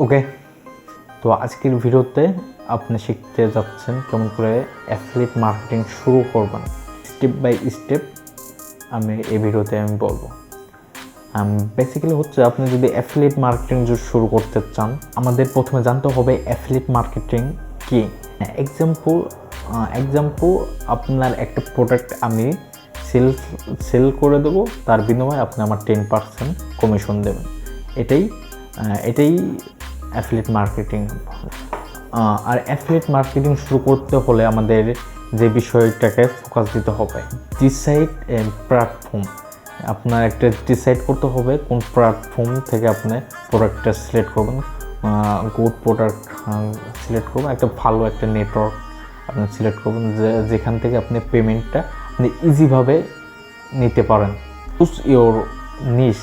ওকে, তো আজকের ভিডিওতে আপনি শিখতে যাচ্ছেন কেমন করে অ্যাফিলিয়েট মার্কেটিং শুরু করবেন। স্টেপ বাই স্টেপ আমি এই ভিডিওতে বলবো। বেসিক্যালি হচ্ছে আপনি যদি অ্যাফিলিয়েট মার্কেটিং শুরু করতে চান, আমাদের প্রথমে জানতে হবে অ্যাফিলিয়েট মার্কেটিং কি। এক্সাম্পল আপনার একটা প্রোডাক্ট আমি সেল করে দেবো, তার বিনিময়ে আপনি আমার 10% কমিশন দেবেন। এটাই অ্যাফিলিয়েট মার্কেটিং। আর অ্যাফিলিয়েট মার্কেটিং শুরু করতে হলে আমাদের যে বিষয়টাকে ফোকাস দিতে হবে, ডিসাইড প্ল্যাটফর্ম। আপনার একটা ডিসাইড করতে হবে কোন প্ল্যাটফর্ম থেকে আপনি প্রোডাক্টটা সিলেক্ট করবেন। গুড প্রোডাক্ট সিলেক্ট করবেন, একটা ভালো একটা নেটওয়ার্ক আপনি সিলেক্ট করবেন যেখান থেকে আপনি পেমেন্টটা আপনি ইজিভাবে নিতে পারেন। চুজ ইওর নিশ।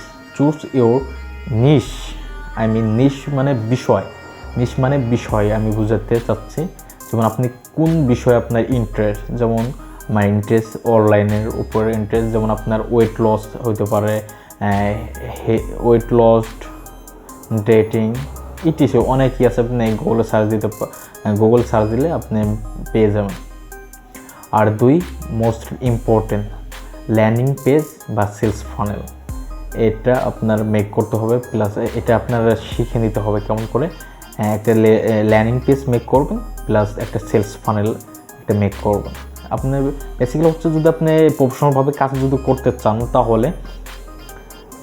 নিশ মানে বিষয় আমি বুঝাতে চাচ্ছি। যেমন আপনি কোন বিষয়ে আপনার ইন্টারেস্ট, যেমন আমার ইন্টারেস্ট অনলাইনের উপরে ইন্টারেস্ট, যেমন আপনার ওয়েট লস হতে পারে, ওয়েট লস, ডেটিং, ইটিসি অনেকই আছে। আপনি গুগল সার্চ দিলে আপনি পেয়ে যাবেন। আর 2 মোস্ট ইম্পর্টেন্ট, ল্যান্ডিং পেজ বা সেলস ফানেল। এটা আপনার মেক করতে হবে, প্লাস এটা আপনার শিখে নিতে হবে কেমন করে একটা ল্যান্ডিং পেজ মেক করবেন, প্লাস একটা সেলস ফানেল একটা মেক করবেন। আপনার বেসিক্যালি হচ্ছে যদি আপনি প্রফেশনালভাবে কাজ যদি করতে চান, তাহলে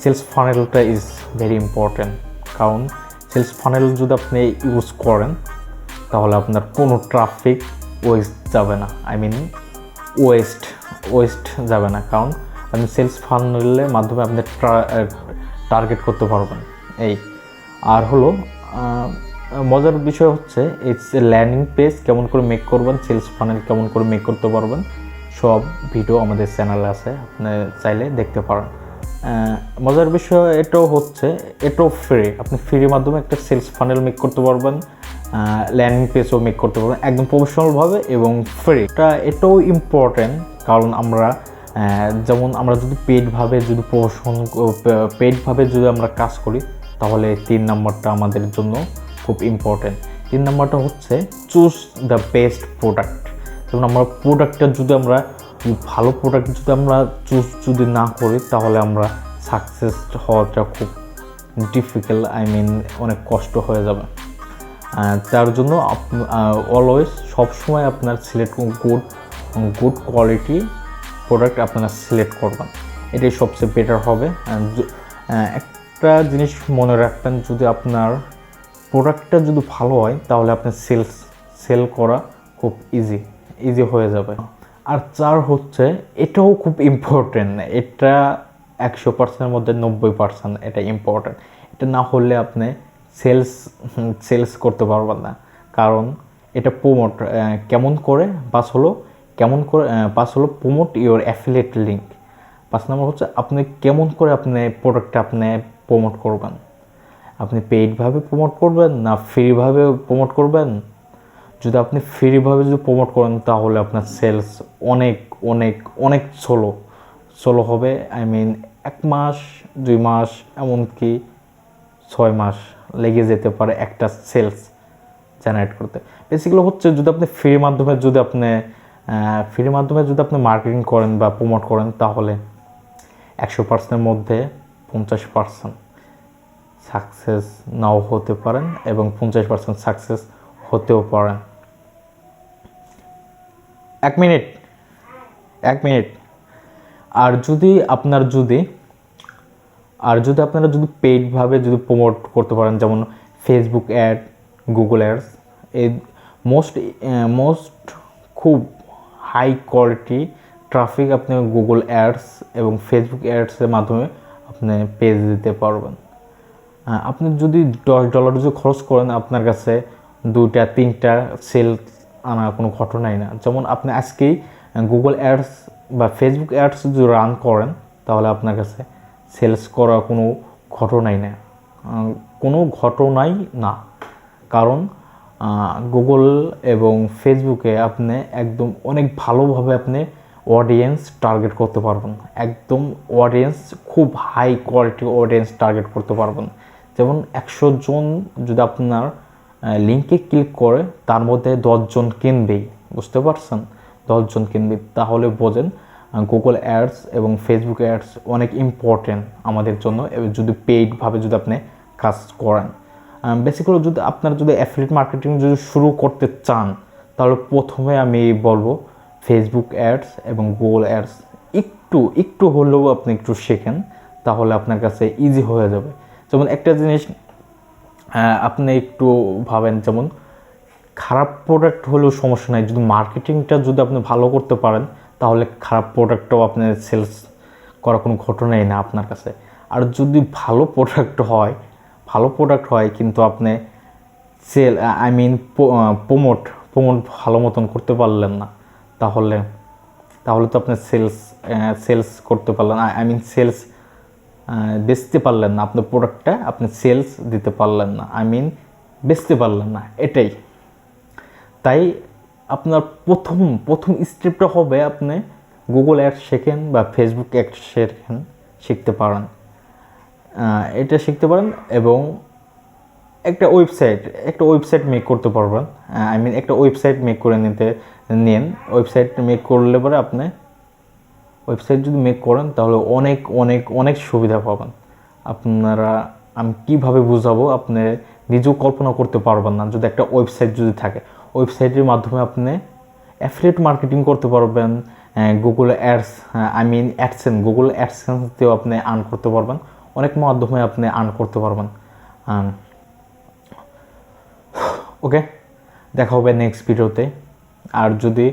সেলস ফানেলটা ইজ ভেরি ইম্পর্টেন্ট। কারণ সেলস ফানেল যদি আপনি ইউজ করেন, তাহলে আপনার কোনো ট্রাফিক ওয়েস্ট যাবে না। ওয়েস্ট যাবে না, কারণ আপনি সেলস ফানেলের মাধ্যমে আপনি টার্গেট করতে পারবেন। আর হলো মজার বিষয় হচ্ছে ইটস ল্যান্ডিং পেজ কেমন করে মেক করবেন, সেলস ফানেল কেমন করে মেক করতে পারবেন, সব ভিডিও আমাদের চ্যানেলে আছে, আপনি চাইলে দেখতে পারেন। মজার বিষয় এটাও ফ্রি। আপনি ফ্রির মাধ্যমে একটা সেলস ফানেল মেক করতে পারবেন, ল্যান্ডিং পেজও মেক করতে পারবেন একদম প্রফেশনালভাবে এবং ফ্রি। এটাও ইম্পর্টেন্ট, কারণ আমরা যদি পেইডভাবে যদি আমরা কাজ করি, তাহলে 3 নম্বরটা আমাদের জন্য খুব ইম্পর্টেন্ট। 3 নম্বরটা হচ্ছে চুজ দ্য বেস্ট প্রোডাক্ট। যেমন আমরা ভালো প্রোডাক্ট যদি আমরা চুজ না করি, তাহলে আমরা সাকসেস হওয়াটা খুব ডিফিকাল্ট, অনেক কষ্ট হয়ে যাবে। তার জন্য অলওয়েজ সবসময় আপনার গুড কোয়ালিটি প্রোডাক্ট আপনারা সিলেক্ট করবেন, এটাই সবচেয়ে বেটার হবে। একটা জিনিস মনে রাখবেন, যদি আপনার প্রোডাক্টটা যদি ভালো হয়, তাহলে আপনার সেল করা খুব ইজি হয়ে যাবে। আর 4 হচ্ছে, এটাও খুব ইম্পর্টেন্ট, এটা 100%-এর মধ্যে 90% এটা ইম্পর্টেন্ট। এটা না হলে আপনি সেলস করতে পারবেন না। কারণ এটা কেমন করে প্রমোট ইওর অ্যাফিলিয়েট লিঙ্ক। 5 নম্বর হচ্ছে আপনি কেমন করে আপনি প্রোডাক্টটা আপনি প্রমোট করবেন। আপনি পেইডভাবে প্রমোট করবেন না ফ্রিভাবে প্রমোট করবেন। যদি আপনি ফ্রিভাবে প্রমোট করেন, তাহলে আপনার সেলস অনেক স্লো হবে। 1 মাস 2 মাস এমনকি 6 মাস লেগে যেতে পারে একটা সেলস জেনারেট করতে। বেসিক্যালি হচ্ছে যদি আপনি ফ্রির মাধ্যমে যদি আপনি মার্কেটিং করেন বা প্রমোট করেন, তাহলে 100%-এর মধ্যে 50% সাকসেস নাও হতে পারেন এবং 50% সাকসেস হতেও পারেন। 1 মিনিট। আর যদি আপনারা পেইডভাবে প্রমোট করতে পারেন, যেমন ফেসবুক অ্যাড, গুগল অ্যাডস, এই মোস্ট খুব হাই কোয়ালিটি ট্রাফিক আপনি গুগল অ্যাডস এবং ফেসবুক অ্যাডসের মাধ্যমে আপনি পেজ দিতে পারবেন। আপনি যদি $10 যদি খরচ করেন, আপনার কাছে 2টা 3টা সেল আনা কোনো ঘটনাই না। যেমন আপনি আজকেই গুগল অ্যাডস বা ফেসবুক অ্যাডস যদি রান করেন, তাহলে আপনার কাছে সেলস করা কোনো ঘটনাই না। কারণ গুগল এবং ফেসবুকে আপনি একদম অনেক ভালোভাবে আপনি অডিয়েন্স টার্গেট করতে পারবেন, একদম খুব হাই কোয়ালিটি অডিয়েন্স টার্গেট করতে পারবেন, যেমন 100 জন যদি আপনার লিঙ্কে ক্লিক করে তার মধ্যে 10 জন কিনবেই, বুঝতে পারছেন? 10 জন কিনবে, তাহলে বোঝেন গুগল অ্যাডস এবং ফেসবুক অ্যাডস অনেক ইম্পর্টেন্ট আমাদের জন্য যদি পেইডভাবে যদি আপনি কাজ করেন। বেসিক্যালি যদি আপনারা যদি অ্যাফিলিয়েট মার্কেটিং যদি শুরু করতে চান, তাহলে প্রথমে আমি বলবো ফেসবুক অ্যাডস এবং গুগল অ্যাডস একটু হলেও আপনি একটু শেখেন, তাহলে আপনার কাছে ইজি হয়ে যাবে। যেমন একটা জিনিস আপনি একটু ভাবেন, যেমন খারাপ প্রোডাক্ট হলেও সমস্যা নাই, যদি মার্কেটিংটা যদি আপনি ভালো করতে পারেন তাহলে খারাপ প্রোডাক্টটাও আপনি সেলস করা কোনো ঘটনাই না আপনার কাছে। আর যদি ভালো প্রোডাক্ট হয় কিন্তু আপনি প্রমোট ভালো মতন করতে পারলেন না, তাহলে তো আপনি সেলস করতে পারলেন, সেলস বেচতে পারলেন না, আপনার প্রোডাক্টটা আপনি সেলস দিতে পারলেন না, বেচতে পারলেন না, এটাই। তাই আপনার প্রথম স্টেপটা হবে আপনি গুগল অ্যাডস শেখেন বা ফেসবুক অ্যাডস শিখতে পারেন, এটা শিখতে পারেন। এবং একটা ওয়েবসাইট মেক করতে পারবেন, একটা ওয়েবসাইট মেক করে নিন। ওয়েবসাইট মেক করলে পরে আপনি ওয়েবসাইট যদি মেক করেন তাহলে অনেক অনেক অনেক সুবিধা পাবেন আপনারা। আমি কীভাবে বুঝাবো, আপনি নিজেও কল্পনা করতে পারবেন না। যদি একটা ওয়েবসাইট যদি থাকে, ওয়েবসাইটের মাধ্যমে আপনি অ্যাফিলিয়েট মার্কেটিং করতে পারবেন, গুগল অ্যাডস গুগল অ্যাডসেন্সতেও আপনি আর্ন করতে পারবেন, অনেক মাধ্যমে আপনি আর্ন করতে পারবেন। ওকে, দেখা হবে নেক্সট ভিডিওতে। আর যদি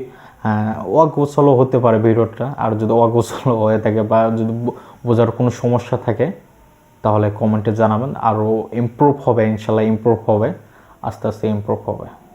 অগোছালো হতে পারে ভিডিওটা, আর যদি অগোছালো হয়ে থাকে বা যদি বোঝার কোনো সমস্যা থাকে তাহলে কমেন্টে জানাবেন। আরও ইমপ্রুভ হবে, ইনশাল্লাহ ইমপ্রুভ হবে, আস্তে আস্তে ইমপ্রুভ হবে।